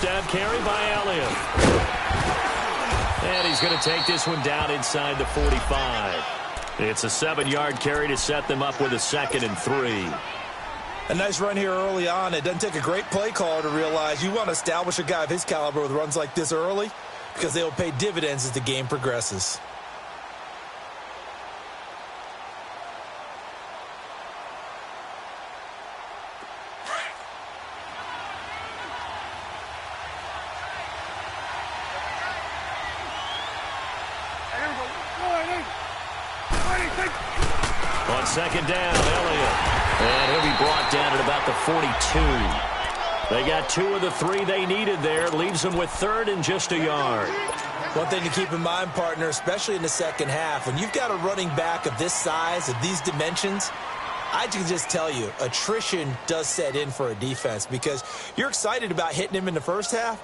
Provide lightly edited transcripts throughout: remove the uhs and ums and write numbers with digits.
down carry by Elliott. And he's going to take this one down inside the 45. It's a 7-yard carry to set them up with a 2nd and 3. A nice run here early on. It doesn't take a great play caller to realize you want to establish a guy of his caliber with runs like this early because they will pay dividends as the game progresses. On 2nd down, Elliott. And he'll be brought down at about the 42. They got 2 of the 3 they needed there. Leaves them with 3rd and just a yard. One thing to keep in mind, partner, especially in the second half, when you've got a running back of this size, of these dimensions, I can just tell you, attrition does set in for a defense because you're excited about hitting him in the first half.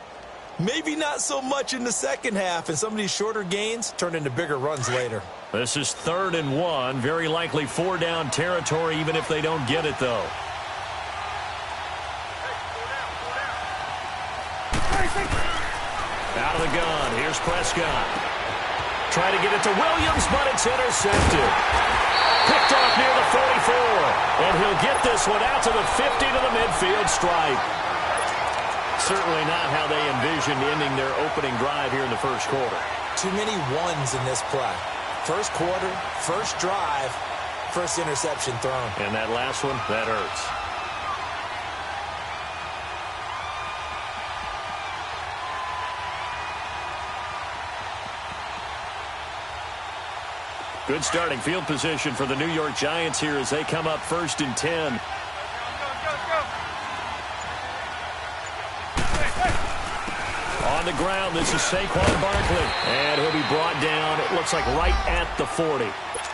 Maybe not so much in the second half, and some of these shorter gains turn into bigger runs later. This is 3rd and 1. Very likely 4-down territory, even if they don't get it, though. Out of the gun. Here's Prescott. Trying to get it to Williams, but it's intercepted. Picked off near the 44. And he'll get this one out to the 50 to the midfield stripe. Certainly not how they envisioned ending their opening drive here in the first quarter. Too many ones in this play. First quarter, first drive, first interception thrown. And that last one, that hurts. Good starting field position for the New York Giants here as they come up 1st and 10. On the ground, this is Saquon Barkley. And he'll be brought down, it looks like right at the 40.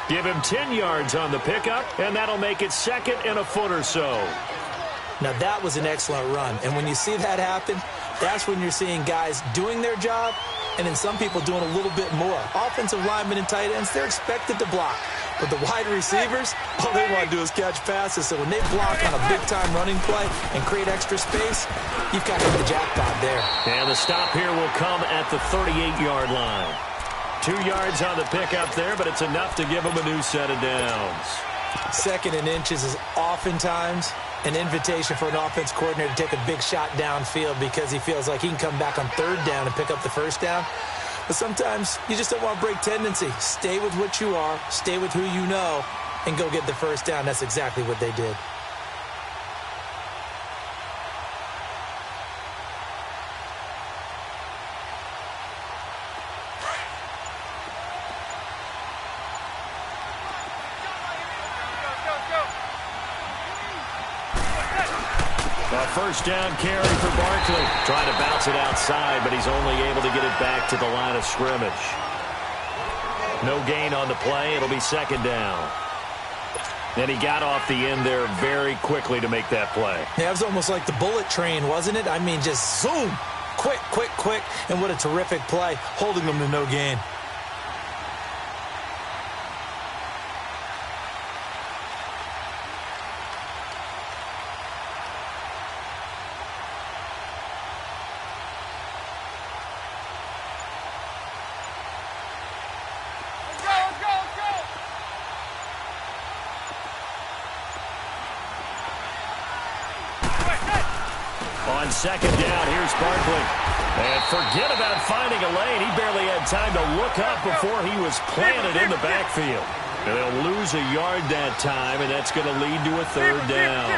Give him 10 yards on the pickup, and that'll make it 2nd and a foot or so. Now, that was an excellent run. And when you see that happen, that's when you're seeing guys doing their job and then some people doing a little bit more. Offensive linemen and tight ends, they're expected to block. But the wide receivers, all they want to do is catch passes. So when they block on a big-time running play and create extra space, you've got to hit the jackpot there. And the stop here will come at the 38-yard line. 2 yards on the pickup there, but it's enough to give them a new set of downs. 2nd and inches is oftentimes an invitation for an offense coordinator to take a big shot downfield because he feels like he can come back on 3rd down and pick up the 1st down. But sometimes you just don't want to break tendency. Stay with what you are, stay with who you know, and go get the 1st down. That's exactly what they did. A 1st down carry for Barkley. Trying to bounce it outside, but he's only able to get it back to the line of scrimmage. No gain on the play. It'll be 2nd down. And he got off the end there very quickly to make that play. Yeah, it was almost like the bullet train, wasn't it? I mean, just zoom. Quick, quick, quick. And what a terrific play, holding them to no gain. On 2nd down, here's Barkley. And forget about finding a lane. He barely had time to look up before he was planted in the backfield. And they'll lose a yard that time, and that's going to lead to a 3rd down.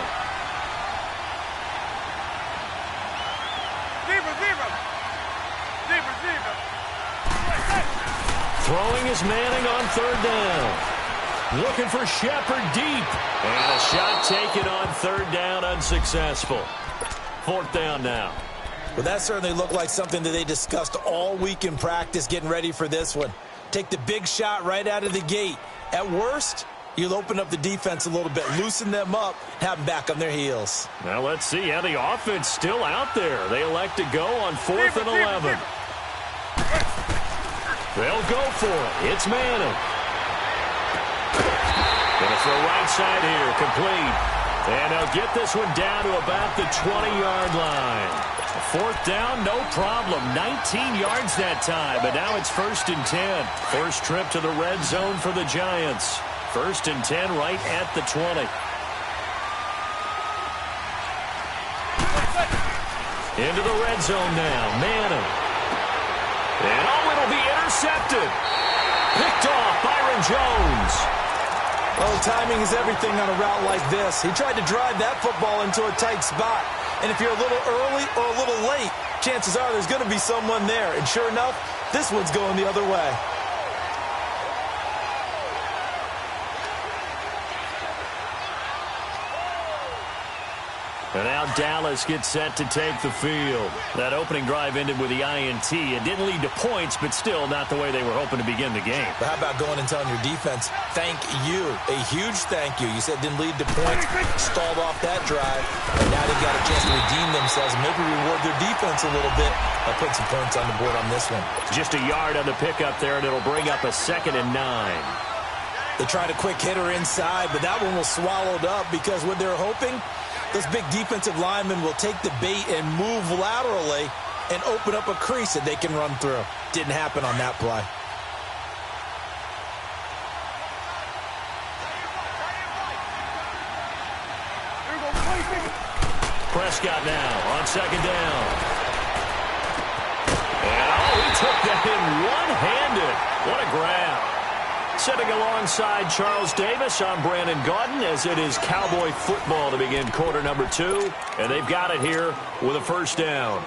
Throwing is Manning on 3rd down. Looking for Shepard deep. And a shot taken on 3rd down, unsuccessful. 4th down now. Well, that certainly looked like something that they discussed all week in practice getting ready for this one. Take the big shot right out of the gate. At worst, you'll open up the defense a little bit, loosen them up, have them back on their heels. Now let's see how the offense still out there. They elect to go on 4th and 11. They'll go for it. It's Manning. Gonna throw right side here, complete. And they'll get this one down to about the 20-yard line. Fourth down, no problem. 19 yards that time, but now it's 1st and 10. First trip to the red zone for the Giants. 1st and 10 right at the 20. Into the red zone now. Manning. And it'll be intercepted. Picked off Byron Jones. Oh, timing is everything on a route like this. He tried to drive that football into a tight spot. And if you're a little early or a little late, chances are there's going to be someone there. And sure enough, this one's going the other way. And now Dallas gets set to take the field. That opening drive ended with the INT. It didn't lead to points, but still not the way they were hoping to begin the game. But how about going and telling your defense, thank you, a huge thank you. You said it didn't lead to points, stalled off that drive, and now they've got a chance to redeem themselves and maybe reward their defense a little bit by putting some points on the board on this one. Just a yard on the pickup there, and it'll bring up a 2nd and 9. They tried a quick hitter inside, but that one was swallowed up because what they're hoping, those big defensive linemen will take the bait and move laterally and open up a crease that they can run through. Didn't happen on that play. Prescott now on 2nd down. And he took that in one-handed. What a grab. Sitting alongside Charles Davis, I'm Brandon Gaudin, as it is Cowboy football to begin quarter number 2. And they've got it here with a 1st down.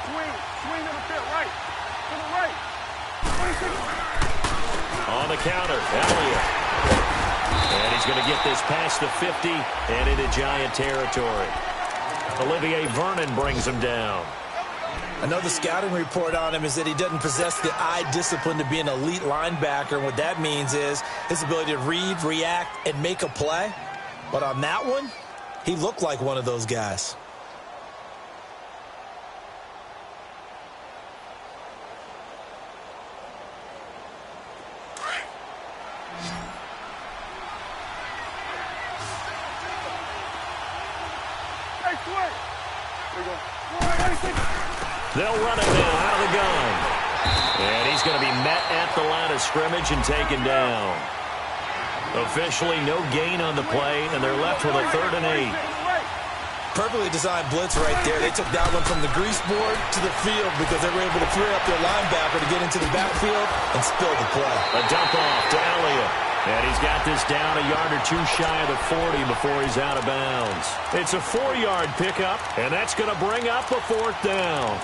Swing to the field, right. To the right. On the counter, Elliott. And he's going to get this past the 50 and into Giant territory. Olivier Vernon brings him down. Another scouting report on him is that he doesn't possess the eye discipline to be an elite linebacker. And what that means is his ability to read, react, and make a play. But on that one, he looked like one of those guys. They'll run it now out of the gun. And he's going to be met at the line of scrimmage and taken down. Officially no gain on the play, and they're left with a 3rd and 8. Perfectly designed blitz right there. They took that one from the grease board to the field because they were able to free up their linebacker to get into the backfield and spill the play. A dump off to Elliott. And he's got this down a yard or 2 shy of the 40 before he's out of bounds. It's a 4-yard pickup, and that's going to bring up a 4th down.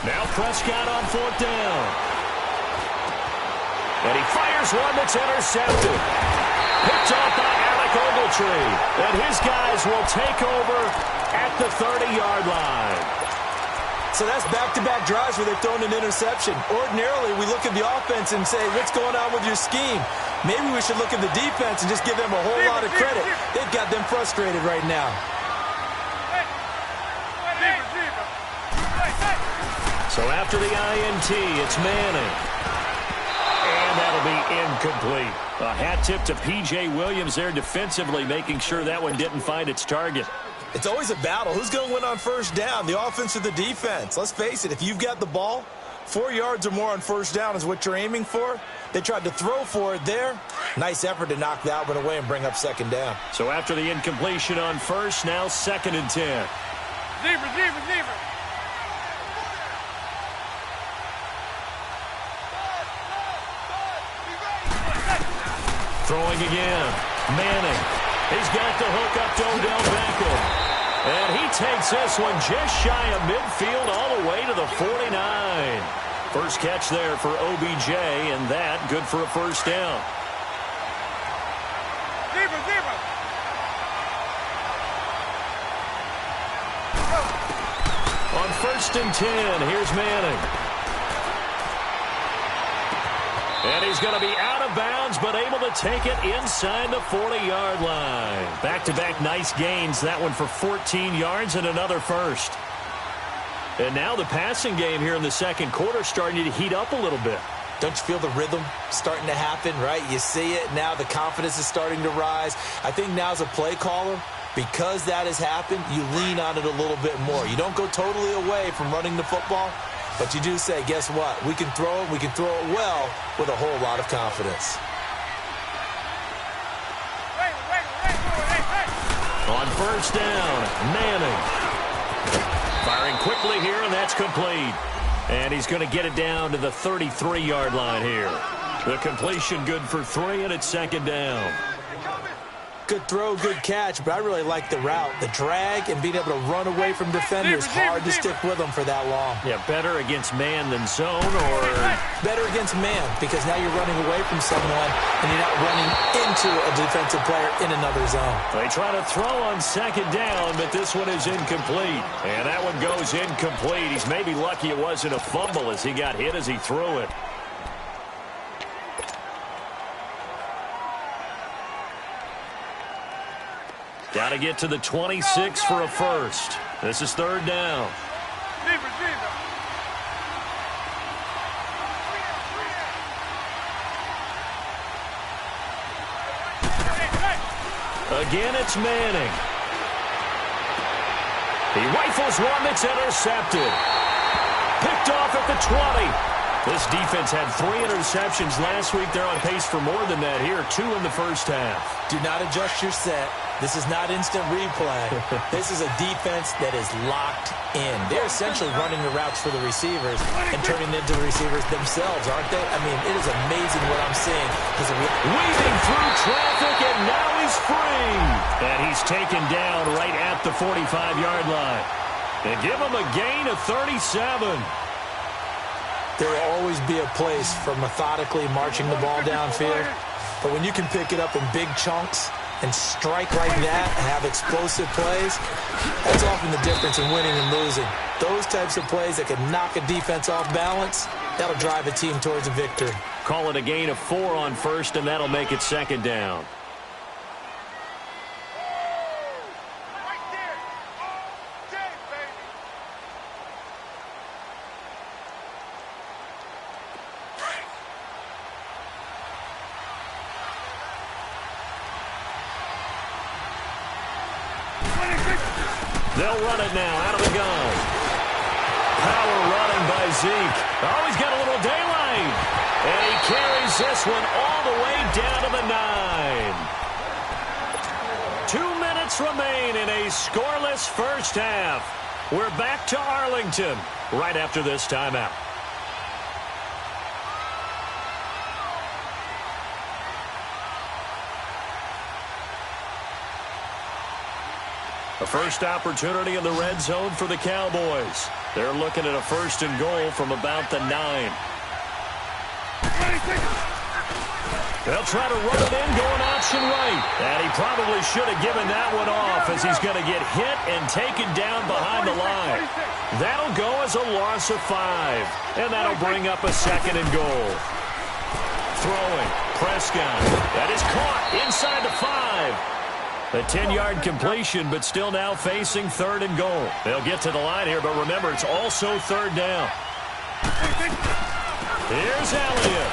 Now Prescott on 4th down. And he fires one that's intercepted. Picked off by Alec Ogletree. And his guys will take over at the 30-yard line. So that's back-to-back drives where they've thrown an interception. Ordinarily, we look at the offense and say, what's going on with your scheme? Maybe we should look at the defense and just give them a whole lot of credit. They've got them frustrated right now. So after the INT, it's Manning. And that'll be incomplete. A hat tip to P.J. Williams there defensively, making sure that one didn't find its target. It's always a battle. Who's going to win on 1st down, the offense or the defense? Let's face it, if you've got the ball, 4 yards or more on 1st down is what you're aiming for. They tried to throw for it there. Nice effort to knock that one away and bring up 2nd down. So after the incompletion on 1st, now 2nd and 10. Zebra. Throwing again. Manning. He's got the hook up to Odell Beckham. And he takes this one just shy of midfield all the way to the 49. First catch there for OBJ, and that good for a first down. On 1st and 10, here's Manning. And he's going to be out of bounds, but able to take it inside the 40-yard line. Back-to-back nice gains. That one for 14 yards and another first. And now the passing game here in the second quarter starting to heat up a little bit. Don't you feel the rhythm starting to happen, right? You see it now. The confidence is starting to rise. I think now as a play caller, because that has happened, you lean on it a little bit more. You don't go totally away from running the football, but you do say, guess what? We can throw it. We can throw it well with a whole lot of confidence. On 1st down, Manning. Firing quickly here, and that's complete. And he's going to get it down to the 33-yard line here. The completion good for 3, and it's 2nd down. Good throw, good catch, but I really like the route. The drag and being able to run away from defenders, hard to stick with them for that long. Yeah, better against man than zone, or? Better against man, because now you're running away from someone and you're not running into a defensive player in another zone. They try to throw on 2nd down, but this one is incomplete. And that one goes incomplete. He's maybe lucky it wasn't a fumble as he got hit as he threw it. Got to get to the 26 for a first. This is 3rd down. Again, it's Manning. He rifles one that's intercepted. Picked off at the 20. This defense had 3 interceptions last week. They're on pace for more than that here. 2 in the first half. Do not adjust your set. This is not instant replay. This is a defense that is locked in. They're essentially running the routes for the receivers and turning into the receivers themselves, aren't they? I mean, it is amazing what I'm seeing. Weaving through traffic, and now he's free. And he's taken down right at the 45-yard line. They give him a gain of 37. There will always be a place for methodically marching the ball downfield. But when you can pick it up in big chunks and strike like that and have explosive plays, that's often the difference in winning and losing. Those types of plays that can knock a defense off balance, that'll drive a team towards a victory. Call it a gain of 4 on 1st, and that'll make it 2nd down. They'll run it now out of the gun. Power running by Zeke. Oh, he's got a little daylight. And he carries this one all the way down to the 9. 2 minutes remain in a scoreless first half. We're back to Arlington right after this timeout. A first opportunity in the red zone for the Cowboys. They're looking at a 1st and goal from about the 9. They'll try to run it in, going option right. And he probably should have given that one off as he's going to get hit and taken down behind the line. That'll go as a loss of 5. And that'll bring up a 2nd and goal. Throwing, Prescott. That is caught inside the 5. A 10-yard completion, but still now facing 3rd and goal. They'll get to the line here, but remember, it's also 3rd down. Here's Elliott.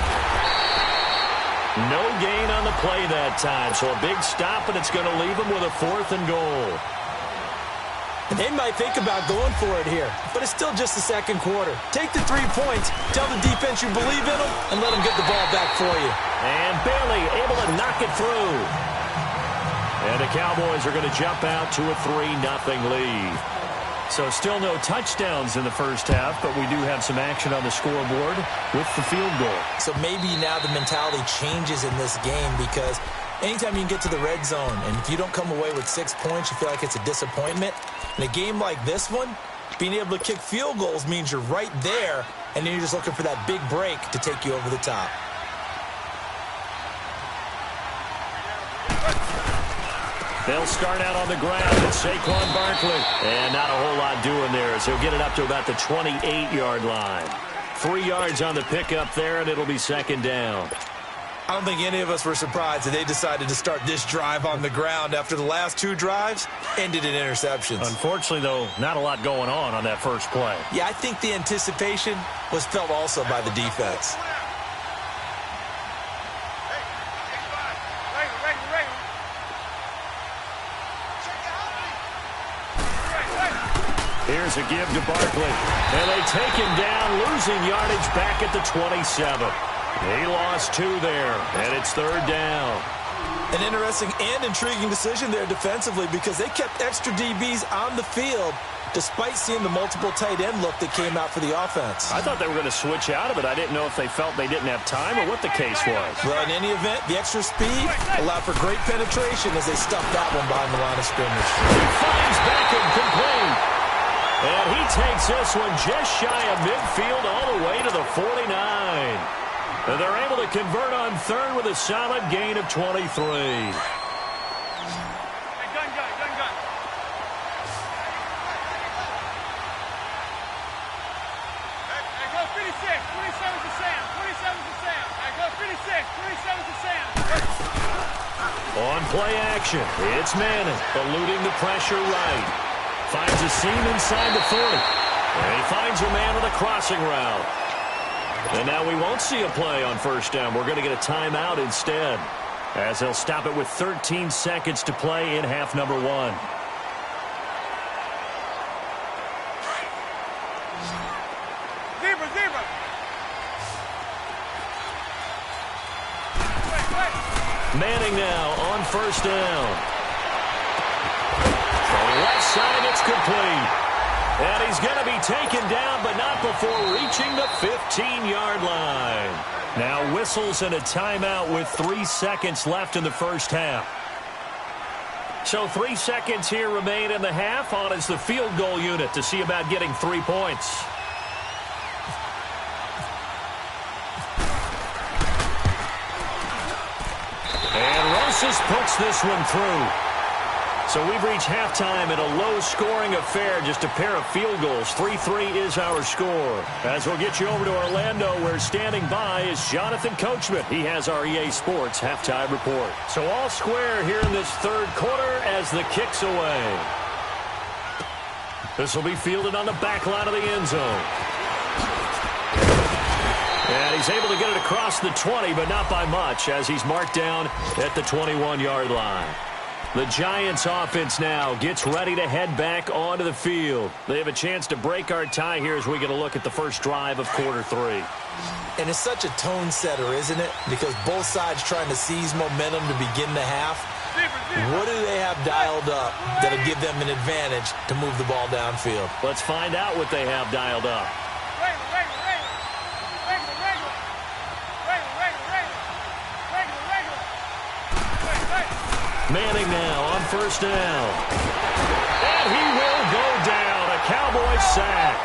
No gain on the play that time, so a big stop, and it's going to leave him with a 4th and goal. And they might think about going for it here, but it's still just the second quarter. Take the 3 points, tell the defense you believe in them, and let them get the ball back for you. And Bailey able to knock it through. And the Cowboys are going to jump out to a 3-0 lead. So still no touchdowns in the first half, but we do have some action on the scoreboard with the field goal. So maybe now the mentality changes in this game because anytime you can get to the red zone, and if you don't come away with 6 points, you feel like it's a disappointment. In a game like this one, being able to kick field goals means you're right there and then you're just looking for that big break to take you over the top. They'll start out on the ground. It's Saquon Barkley. And not a whole lot doing there as he'll get it up to about the 28-yard line. 3 yards on the pickup there, and it'll be second down. I don't think any of us were surprised that they decided to start this drive on the ground after the last 2 drives ended in interceptions. Unfortunately, though, not a lot going on that first play. Yeah, I think the anticipation was felt also by the defense. Here's a give to Barkley. And they take him down, losing yardage back at the 27. He lost 2 there, and it's third down. An interesting and intriguing decision there defensively because they kept extra DBs on the field despite seeing the multiple tight end look that came out for the offense. I thought they were going to switch out of it. I didn't know if they felt they didn't have time or what the case was. Well, in any event, the extra speed allowed for great penetration as they stuffed that one behind the line of scrimmage. He finds Beckham complete. And he takes this one just shy of midfield all the way to the 49. And they're able to convert on third with a solid gain of 23. Hey, gun. Hey, go 56. 27 to Sam. 27 to Sam. Hey, go 56. 27 to Sam. On play action, it's Manning eluding the pressure right. Finds a seam inside the 40. And he finds a man with a crossing route. And now we won't see a play on first down. We're going to get a timeout instead, as they'll stop it with 13 seconds to play in half number 1. Zebra. Manning now on first down. Left side, it's complete. And he's going to be taken down, but not before reaching the 15-yard line. Now whistles and a timeout with 3 seconds left in the first half. So 3 seconds here remain in the half. On is the field goal unit to see about getting 3 points. And Rosas puts this one through. So we've reached halftime in a low-scoring affair, just a pair of field goals. 3-3 is our score. As we'll get you over to Orlando, where standing by is Jonathan Coachman. He has our EA Sports halftime report. So all square here in this third quarter as the kick's away. This will be fielded on the back line of the end zone. And he's able to get it across the 20, but not by much, as he's marked down at the 21-yard line. The Giants offense now gets ready to head back onto the field. They have a chance to break our tie here as we get a look at the first drive of quarter 3. And it's such a tone setter, isn't it? Because both sides trying to seize momentum to begin the half. What do they have dialed up that'll give them an advantage to move the ball downfield? Let's find out what they have dialed up. Manning now on first down. And he will go down. A Cowboy sack.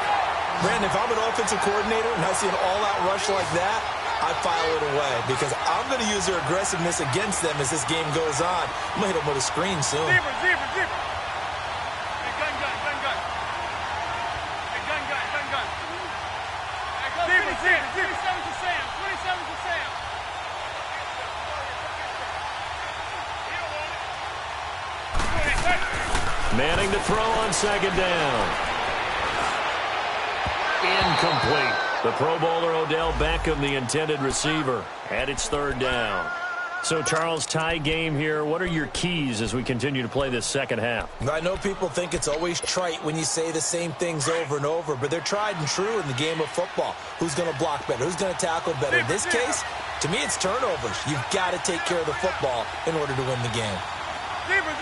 Brandon, if I'm an offensive coordinator and I see an all-out rush like that, I file it away because I'm going to use their aggressiveness against them as this game goes on. I'm going to hit them with a screen soon. Zebra. Hey, gun. Hey, gun. Hey, go zebra. 27 to Sam. 27 to Sam. Manning to throw on second down. Incomplete. The Pro Bowler Odell Beckham, the intended receiver, and it's third down. So, Charles, tie game here. What are your keys as we continue to play this second half? I know people think it's always trite when you say the same things over and over, but they're tried and true in the game of football. Who's going to block better? Who's going to tackle better? In this case, to me, it's turnovers. You've got to take care of the football in order to win the game. Zebra.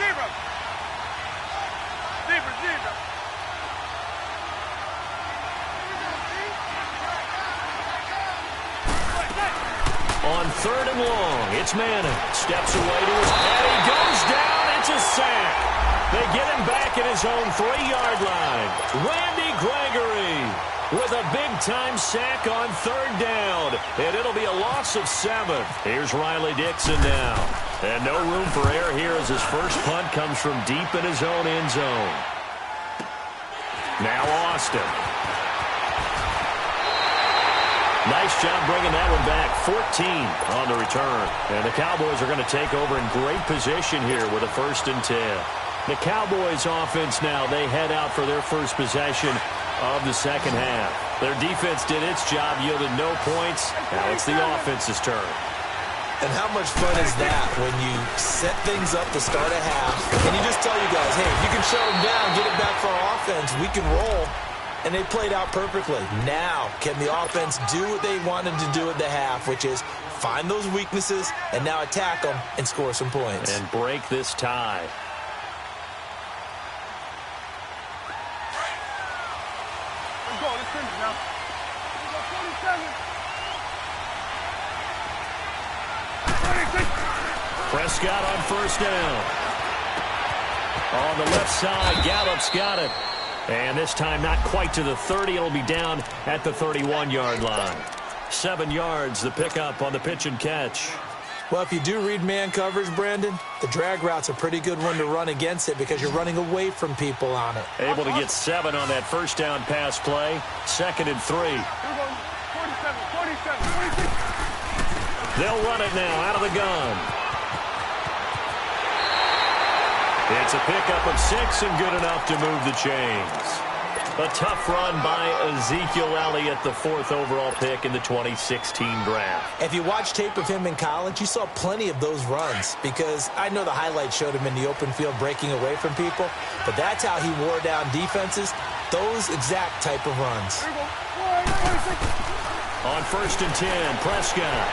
On third and long, it's Manning. Steps away to his head. He goes down. It's a sack. They get him back at his own 3-yard line. Randy Gregory. with a big-time sack on third down. And it'll be a loss of 7. Here's Riley Dixon now. And no room for error here as his first punt comes from deep in his own end zone. Now Austin. Nice job bringing that one back. 14 on the return. And the Cowboys are going to take over in great position here with a 1st and 10. The Cowboys offense now, they head out for their first possession of the second half. Their defense did its job, yielded no points. Now it's the offense's turn. And how much fun is that when you set things up to start a half and you just tell you guys, hey, if you can shut them down, get it back for our offense, we can roll. And they played out perfectly. Now, can the offense do what they wanted to do at the half, which is find those weaknesses and now attack them and score some points. And break this tie. Let's go. Let's finish now. Let's go, 27. 26. Prescott on 1st down. On the left side, Gallup's got it. And this time not quite to the 30. It'll be down at the 31-yard line. 7 yards, the pickup on the pitch and catch. Well, if you do read man coverage, Brandon, the drag route's a pretty good one to run against it because you're running away from people on it. Able to get 7 on that 1st down pass play. 2nd and 3. Here we go. 47, 26. They'll run it now out of the gun. It's a pickup of 6 and good enough to move the chains. A tough run by Ezekiel Elliott, the 4th overall pick in the 2016 draft. If you watch tape of him in college, you saw plenty of those runs because I know the highlights showed him in the open field breaking away from people, but that's how he wore down defenses, those exact type of runs. Here we go. On 1st and 10, Prescott.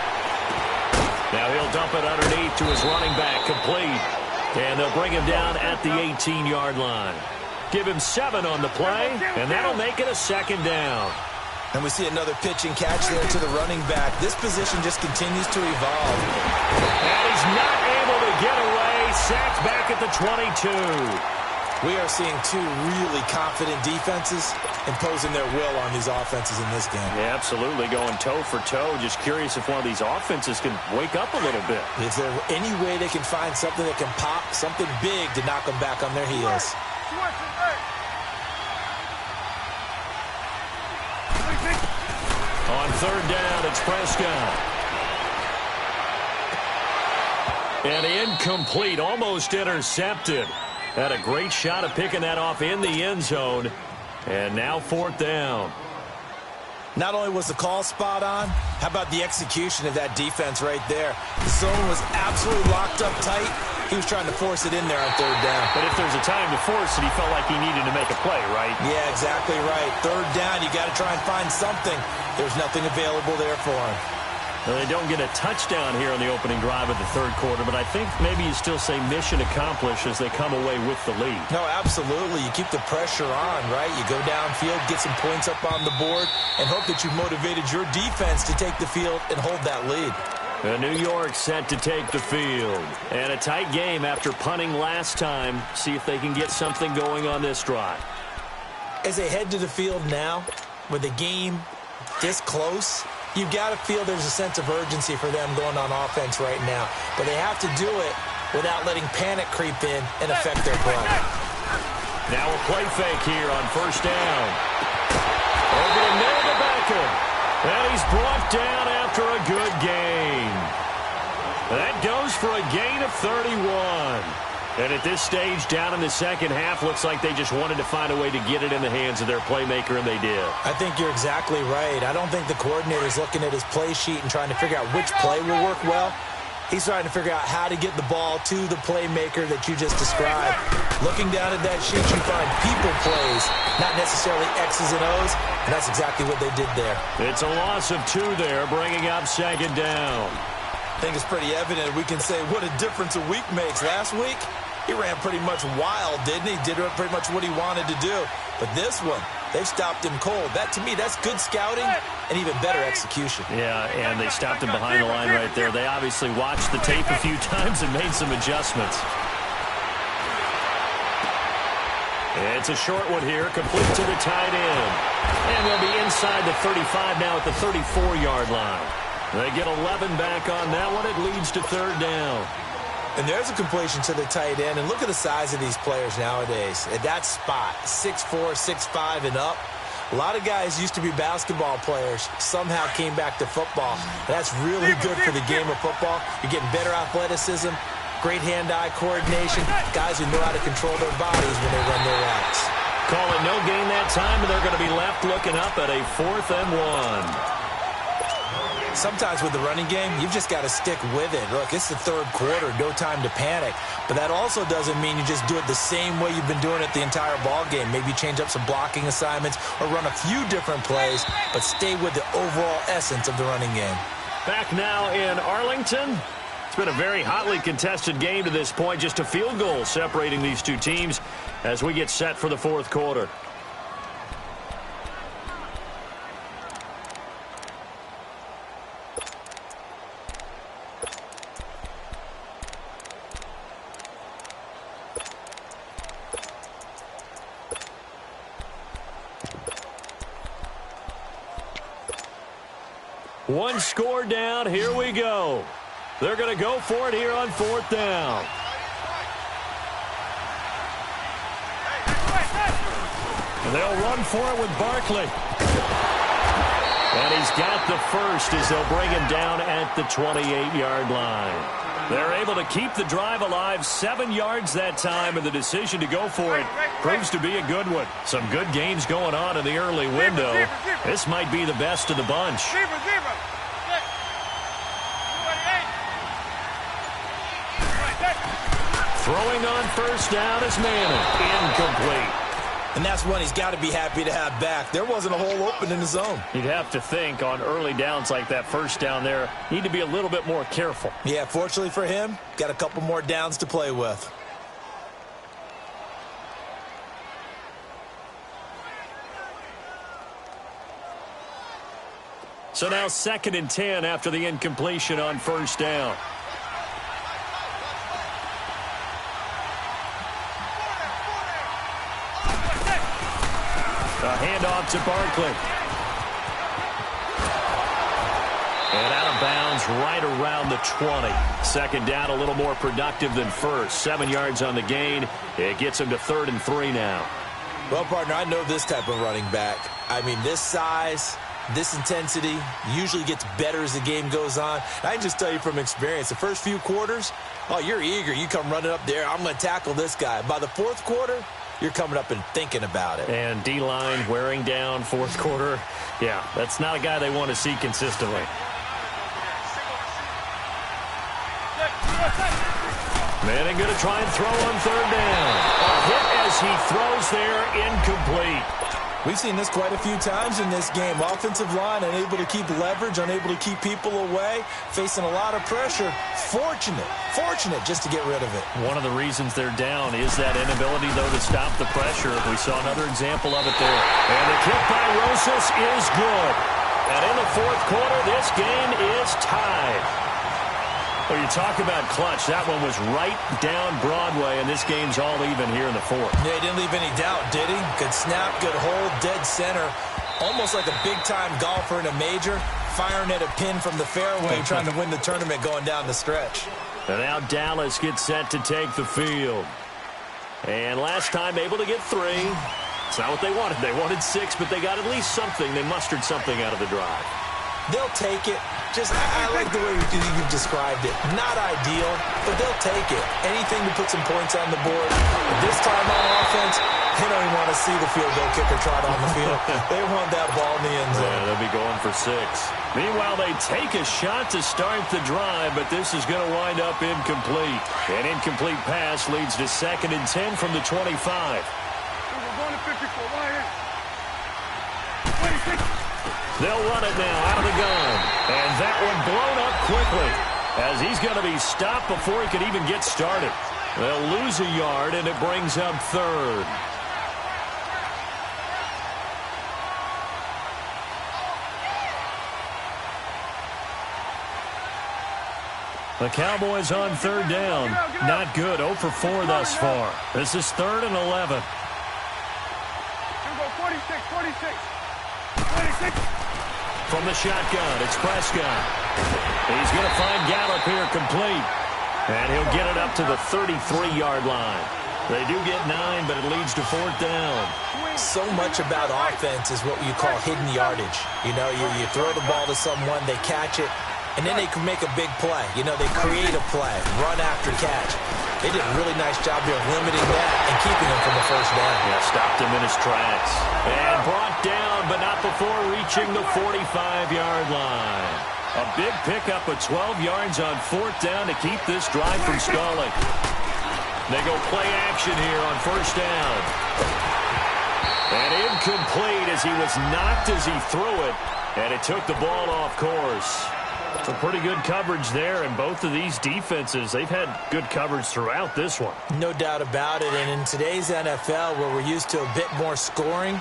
Now he'll dump it underneath to his running back, complete. And they'll bring him down at the 18-yard line. Give him 7 on the play, and that'll make it a 2nd down. And we see another pitch and catch there to the running back. This position just continues to evolve. And he's not able to get away. Sacked back at the 22. We are seeing 2 really confident defenses imposing their will on these offenses in this game. Yeah, absolutely, going toe for toe. Just curious if one of these offenses can wake up a little bit. Is there any way they can find something that can pop, something big to knock them back on their heels? On 3rd down, it's Prescott. And incomplete, almost intercepted. Had a great shot at picking that off in the end zone. And now 4th down. Not only was the call spot on, how about the execution of that defense right there? The zone was absolutely locked up tight. He was trying to force it in there on 3rd down. But if there's a time to force it, he felt like he needed to make a play, right? Yeah, exactly right. 3rd down, you got to try and find something. There's nothing available there for him. Well, they don't get a touchdown here in the opening drive of the 3rd quarter, but I think maybe you still say mission accomplished as they come away with the lead. No, absolutely. You keep the pressure on, right? You go downfield, get some points up on the board, and hope that you've motivated your defense to take the field and hold that lead. New York set to take the field. And a tight game after punting last time. See if they can get something going on this drive. As they head to the field now, with the game this close, you've got to feel there's a sense of urgency for them going on offense right now. But they have to do it without letting panic creep in and affect their play. Now a play fake here on 1st down. Over the middle of the backer. And he's brought down after a good gain. That goes for a gain of 31. And at this stage, down in the second half, looks like they just wanted to find a way to get it in the hands of their playmaker, and they did. I think you're exactly right. I don't think the coordinator's looking at his play sheet and trying to figure out which play will work well. He's trying to figure out how to get the ball to the playmaker that you just described. Looking down at that sheet, you find people plays, not necessarily X's and O's, and that's exactly what they did there. It's a loss of 2 there, bringing up 2nd down. I think it's pretty evident we can say what a difference a week makes. Last week, he ran pretty much wild, didn't he? Did pretty much what he wanted to do. But this one, they've stopped him cold. That, to me, that's good scouting and even better execution. Yeah, and they stopped him behind the line right there. They obviously watched the tape a few times and made some adjustments. It's a short one here, complete to the tight end. And they'll be inside the 35 now at the 34-yard line. They get 11 back on that one. It leads to third down. And there's a completion to the tight end. And look at the size of these players nowadays. At that spot, 6'4", 6'5", and up. A lot of guys used to be basketball players, somehow came back to football. That's really good for the game of football. You're getting better athleticism, great hand-eye coordination, guys who know how to control their bodies when they run their routes. Call it no gain that time, and they're going to be left looking up at a 4th and 1. Sometimes with the running game, you've just got to stick with it. Look, it's the third quarter, no time to panic. But that also doesn't mean you just do it the same way you've been doing it the entire ball game. Maybe change up some blocking assignments or run a few different plays, but stay with the overall essence of the running game. Back now in Arlington. It's been a very hotly contested game to this point. Just a field goal separating these two teams as we get set for the fourth quarter. One score down. Here we go. They're going to go for it here on 4th down. And they'll run for it with Barkley. And he's got the first as they'll bring him down at the 28-yard line. They're able to keep the drive alive, 7 yards that time, and the decision to go for it proves to be a good one. Some good games going on in the early window. This might be the best of the bunch. Throwing on first down is Manning. Incomplete. And that's one he's got to be happy to have back. There wasn't a hole open in the zone. You'd have to think on early downs like that first down there, need to be a little bit more careful. Yeah, fortunately for him, got a couple more downs to play with. So now 2nd and 10 after the incompletion on first down. A handoff to Barkley. And out of bounds right around the 20. 2nd down, a little more productive than first. 7 yards on the gain. It gets him to 3rd and 3 now. Well, partner, I know this type of running back. I mean, this size, this intensity usually gets better as the game goes on. I can just tell you from experience, the first few quarters, oh, you're eager. You come running up there. I'm going to tackle this guy. By the 4th quarter, you're coming up and thinking about it. And D-line wearing down 4th quarter. Yeah, that's not a guy they want to see consistently. Manning going to try and throw on 3rd down. A hit as he throws there, incomplete. We've seen this quite a few times in this game. Offensive line unable to keep leverage, unable to keep people away, facing a lot of pressure. Fortunate just to get rid of it. One of the reasons they're down is that inability, though, to stop the pressure. We saw another example of it there. And the kick by Rosas is good. And in the 4th quarter, this game is tied. Well, you talk about clutch. That one was right down Broadway, and this game's all even here in the 4th. Yeah, he didn't leave any doubt, did he? Good snap, good hold, dead center. Almost like a big-time golfer in a major, firing at a pin from the fairway, trying to win the tournament going down the stretch. And now Dallas gets set to take the field. And last time able to get 3. It's not what they wanted. They wanted 6, but they got at least something. They mustered something out of the drive. They'll take it. I like the way you've described it. Not ideal, but they'll take it. Anything to put some points on the board. But this time on offense, they don't even want to see the field goal kicker trot on the field. They want that ball in the end zone. Yeah, they'll be going for 6. Meanwhile, they take a shot to start the drive, but this is going to wind up incomplete. An incomplete pass leads to 2nd and 10 from the 25. We're going to 54. Right here. 26. They'll run it now out of the gun. And that one blown up quickly as he's going to be stopped before he could even get started. They'll lose a yard, and it brings up 3rd. The Cowboys on 3rd down. Not good. 0 for 4 thus far. This is 3rd and 11. 26. 26. From the shotgun, it's Prescott. He's going to find Gallup here complete. And he'll get it up to the 33-yard line. They do get 9, but it leads to 4th down. So much about offense is what you call hidden yardage. You know, you throw the ball to someone, they catch it, and then they can make a big play. You know, they create a play, run after catch. They did a really nice job here of limiting that and keeping him from the first down. Yeah, stopped him in his tracks. And brought down, but not before reaching the 45-yard line. A big pickup of 12 yards on 4th down to keep this drive from stalling. They go play action here on 1st down. And incomplete as he was knocked as he threw it. And it took the ball off course. Some pretty good coverage there, and both of these defenses, they've had good coverage throughout this one. No doubt about it, and in today's NFL, where we're used to a bit more scoring,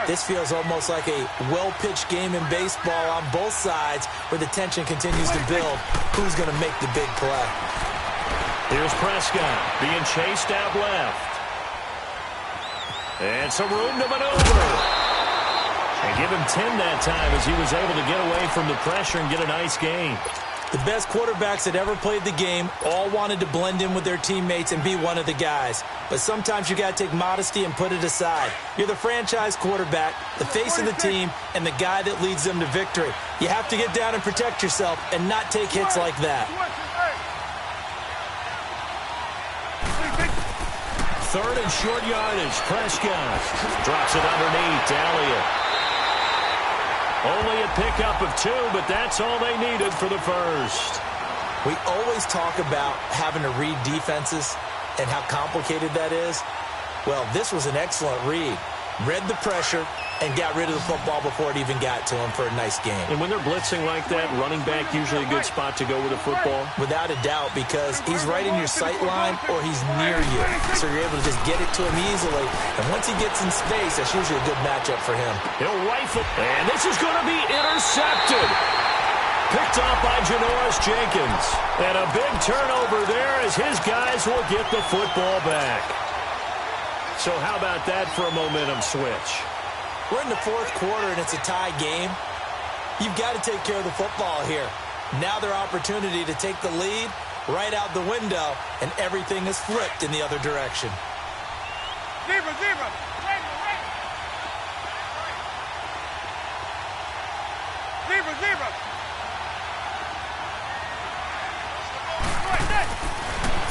this feels almost like a well-pitched game in baseball on both sides, where the tension continues to build. Who's going to make the big play? Here's Prescott being chased out left. And some room to maneuver. And give him 10 that time as he was able to get away from the pressure and get a nice gain. The best quarterbacks that ever played the game all wanted to blend in with their teammates and be one of the guys. But sometimes you got to take modesty and put it aside. You're the franchise quarterback, the face of the team, and the guy that leads them to victory. You have to get down and protect yourself and not take hits like that. 3rd and short yardage. Prescott drops it underneath to Elliott. Only a pickup of 2, but that's all they needed for the first. We always talk about having to read defenses and how complicated that is. Well, this was an excellent read. Read the pressure and got rid of the football before it even got to him for a nice game. And when they're blitzing like that, running back usually a good spot to go with a football? Without a doubt, because he's right in your sight line or he's near you. So you're able to just get it to him easily. And once he gets in space, that's usually a good matchup for him. He'll rifle. And this is going to be intercepted. Picked off by Janoris Jenkins. And a big turnover there as his guys will get the football back. So how about that for a momentum switch? We're in the 4th quarter, and it's a tie game. You've got to take care of the football here. Now their opportunity to take the lead right out the window, and everything is flipped in the other direction. Zebra. Zebra.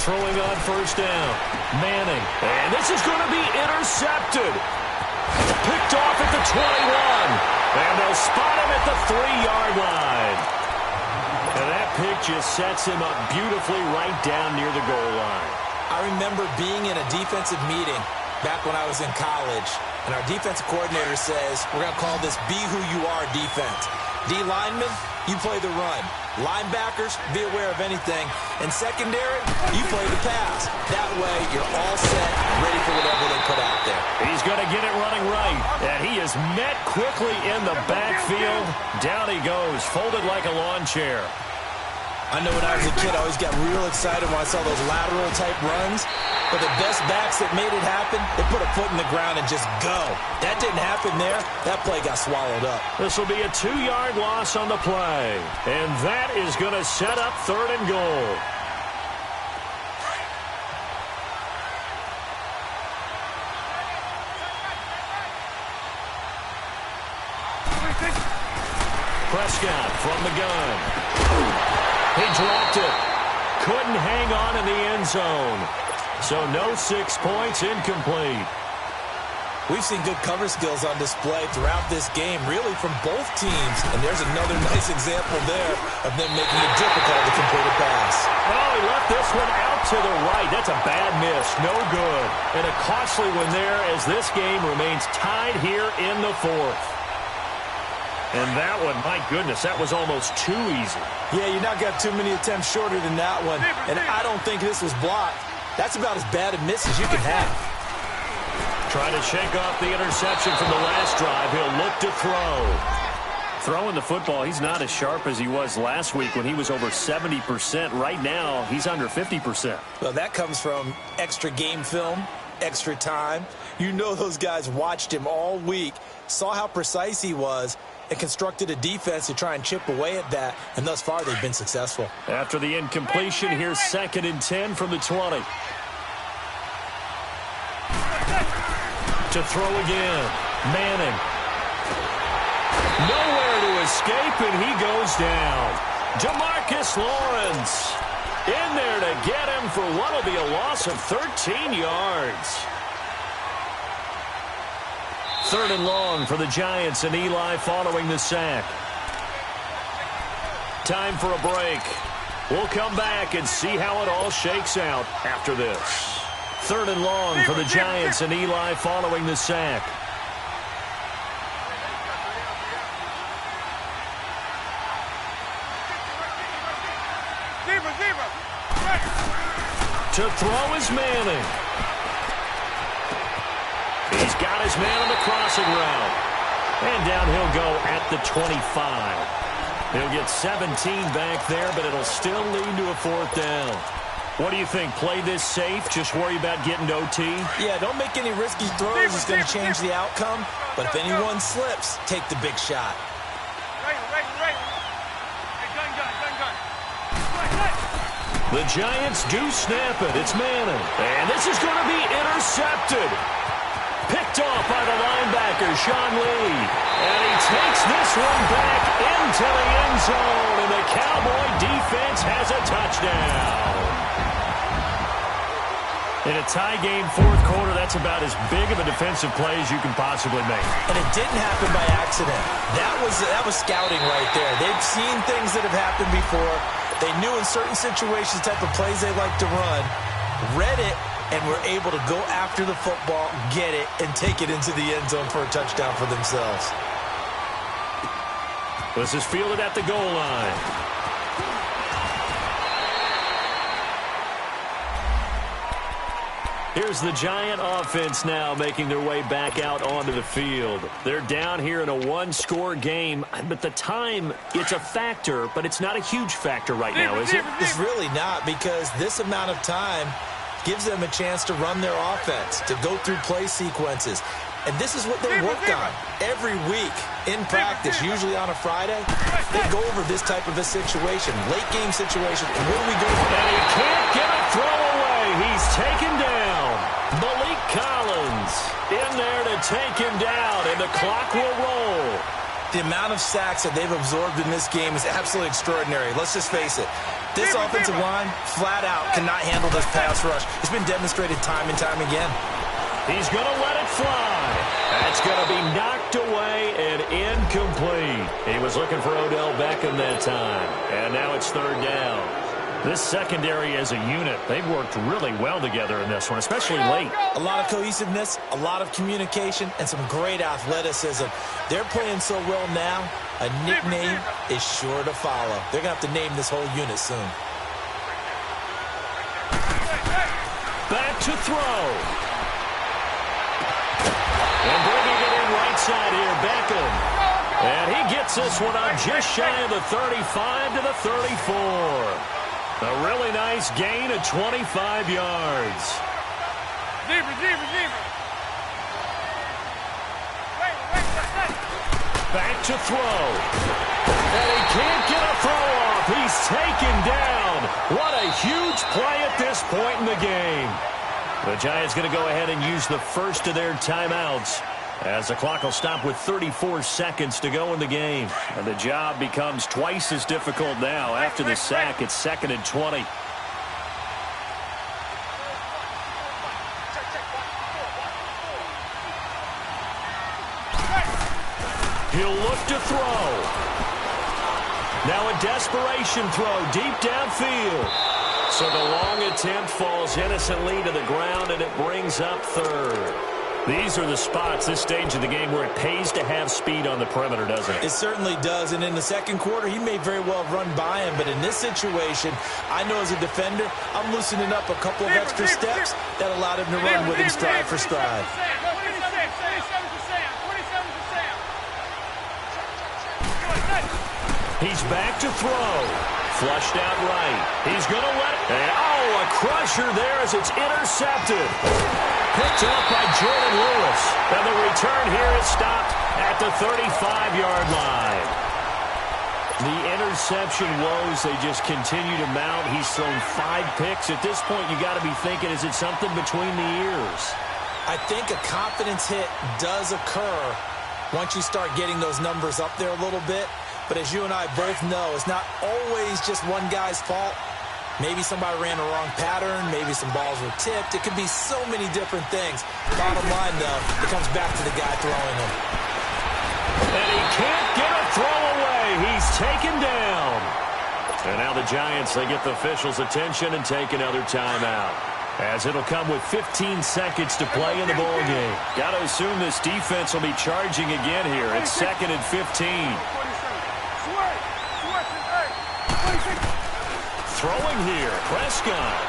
Throwing on 1st down. Manning. And this is going to be intercepted. Picked off at the 21. And they'll spot him at the 3-yard line. And that pick just sets him up beautifully right down near the goal line. I remember being in a defensive meeting back when I was in college, and our defensive coordinator says, we're going to call this Be Who You Are defense. D linemen, you play the run. Linebackers, be aware of anything. And secondary, you play the pass. That way, you're all set, ready for whatever they put out there. He's going to get it running right. And he is met quickly in the backfield. Down he goes, folded like a lawn chair. I know when I was a kid, I always got real excited when I saw those lateral-type runs. But the best backs that made it happen, they put a foot in the ground and just go. That didn't happen there. That play got swallowed up. This will be a 2-yard loss on the play. And that is going to set up 3rd and goal. Prescott from the gun. He dropped it. Couldn't hang on in the end zone. So no 6 points, incomplete. We've seen good cover skills on display throughout this game, really from both teams. And there's another nice example there of them making it difficult to complete a pass. Oh, he left this one out to the right. That's a bad miss. No good. And a costly one there as this game remains tied here in the 4th. And that one, my goodness, that was almost too easy. Yeah, you not got too many attempts shorter than that one. And I don't think this was blocked. That's about as bad a miss as you can have. Trying to shake off the interception from the last drive. He'll look to throw. Throwing the football, he's not as sharp as he was last week when he was over 70%. Right now, he's under 50%. Well, that comes from extra game film extra time. You know those guys watched him all week, saw how precise he was, and constructed a defense to try and chip away at that, and thus far they've been successful. After the incompletion, here's 2nd and 10 from the 20. To throw again, Manning. Nowhere to escape, and he goes down. DeMarcus Lawrence in there to get him for what will be a loss of 13 yards. 3rd and long for the Giants, and Eli following the sack. Time for a break. We'll come back and see how it all shakes out after this. 3rd and long for the Giants, and Eli following the sack. To throw is Manning. He's got his man on the crossing route. And down he'll go at the 25. He'll get 17 back there, but it'll still lead to a 4th down. What do you think? Play this safe? Just worry about getting to OT? Yeah, don't make any risky throws. It's going to change the outcome. But if anyone slips, take the big shot. The Giants do snap it. It's Manning. And this is going to be intercepted. Picked off by the linebacker, Sean Lee. And he takes this one back into the end zone. And the Cowboy defense has a touchdown. In a tie game, 4th quarter, that's about as big of a defensive play as you can possibly make. And it didn't happen by accident. That was scouting right there. They've seen things that have happened before. They knew in certain situations the type of plays they like to run, read it, and were able to go after the football, get it, and take it into the end zone for a touchdown for themselves. This is fielded at the goal line. Here's the Giant offense now making their way back out onto the field. They're down here in a 1-score game, but the time, it's a factor, but it's not a huge factor right now, is it? It's really not, because this amount of time gives them a chance to run their offense, to go through play sequences. And this is what they work on every week in practice, usually on a Friday. They go over this type of a situation, late game situation. And what do we do? And he can't get a throw away. He's taken down. Malik Collins in there to take him down, and the clock will roll. The amount of sacks that they've absorbed in this game is absolutely extraordinary. Let's just face it. This offensive line, flat out, cannot handle this pass rush. It's been demonstrated time and time again. He's going to let it fly. That's going to be knocked away and incomplete. He was looking for Odell Beckham that time. And now it's 3rd down. This secondary as a unit, they've worked really well together in this one, especially late. A lot of cohesiveness, a lot of communication, and some great athleticism. They're playing so well now, a nickname is sure to follow. They're going to have to name this whole unit soon. Back to throw. And bringing it in right side here, Beckham. And he gets this one up just shy of the 35 to the 34. A really nice gain of 25 yards. Back to throw. And he can't get a throw off. He's taken down. What a huge play at this point in the game. The Giants going to go ahead and use the first of their timeouts, as the clock will stop with 34 seconds to go in the game. And the job becomes twice as difficult now. After the sack, it's 2nd and 20. He'll look to throw. Now a desperation throw deep downfield. So the long attempt falls innocently to the ground, and it brings up 3rd. These are the spots, this stage of the game, where it pays to have speed on the perimeter, doesn't it? It certainly does, and in the 2nd quarter, he may very well have run by him, but in this situation, I know as a defender, I'm loosening up a couple of extra steps that allowed him to run with him stride for stride. He's back to throw. Flushed out right. He's going to let it. Oh, a crusher there as it's intercepted. Picked up by Jordan Lewis. And the return here is stopped at the 35-yard line. The interception woes, they just continue to mount. He's thrown 5 picks. At this point, you got to be thinking, is it something between the ears? I think a confidence hit does occur once you start getting those numbers up there a little bit. But as you and I both know, it's not always just one guy's fault. Maybe somebody ran a wrong pattern. Maybe some balls were tipped. It could be so many different things. Bottom line, though, it comes back to the guy throwing them. And he can't get a throw away. He's taken down. And now the Giants, they get the officials' attention and take another timeout, as it'll come with 15 seconds to play in the ball game. Got to assume this defense will be charging again here. It's 2nd and 15. Throwing here, Prescott.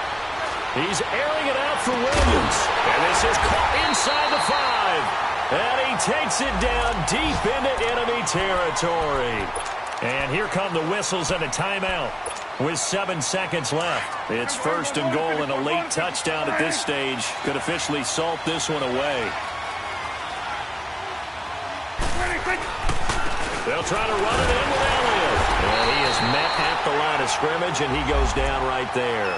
He's airing it out for Williams. And this is caught inside the 5. And he takes it down deep into enemy territory. And here come the whistles and a timeout with 7 seconds left. It's 1st and goal, and a late touchdown at this stage could officially salt this one away. They'll try to run it in with Elliott. And he is met at the line of scrimmage, and he goes down right there.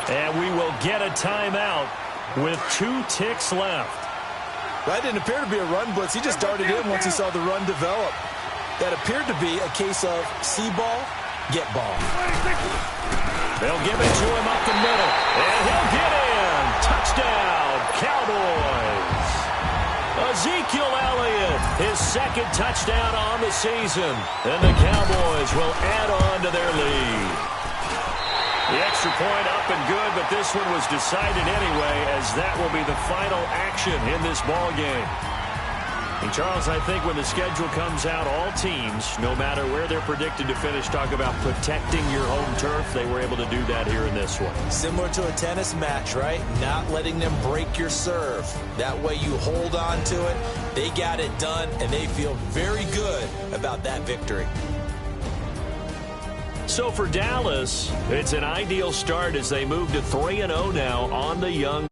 And we will get a timeout with 2 ticks left. That didn't appear to be a run blitz. He just darted in once he saw the run develop. That appeared to be a case of see ball, get ball. They'll give it to him up the middle. And he'll get in. Touchdown, Cowboys. Ezekiel Elliott, his 2nd touchdown on the season. And the Cowboys will add on to their lead. The extra point up and good, but this one was decided anyway, as that will be the final action in this ball game. And Charles, I think when the schedule comes out, all teams, no matter where they're predicted to finish, talk about protecting your home turf. They were able to do that here in this one. Similar to a tennis match, right? Not letting them break your serve. That way you hold on to it. They got it done, and they feel very good about that victory. So for Dallas, it's an ideal start as they move to 3-0 now on the young.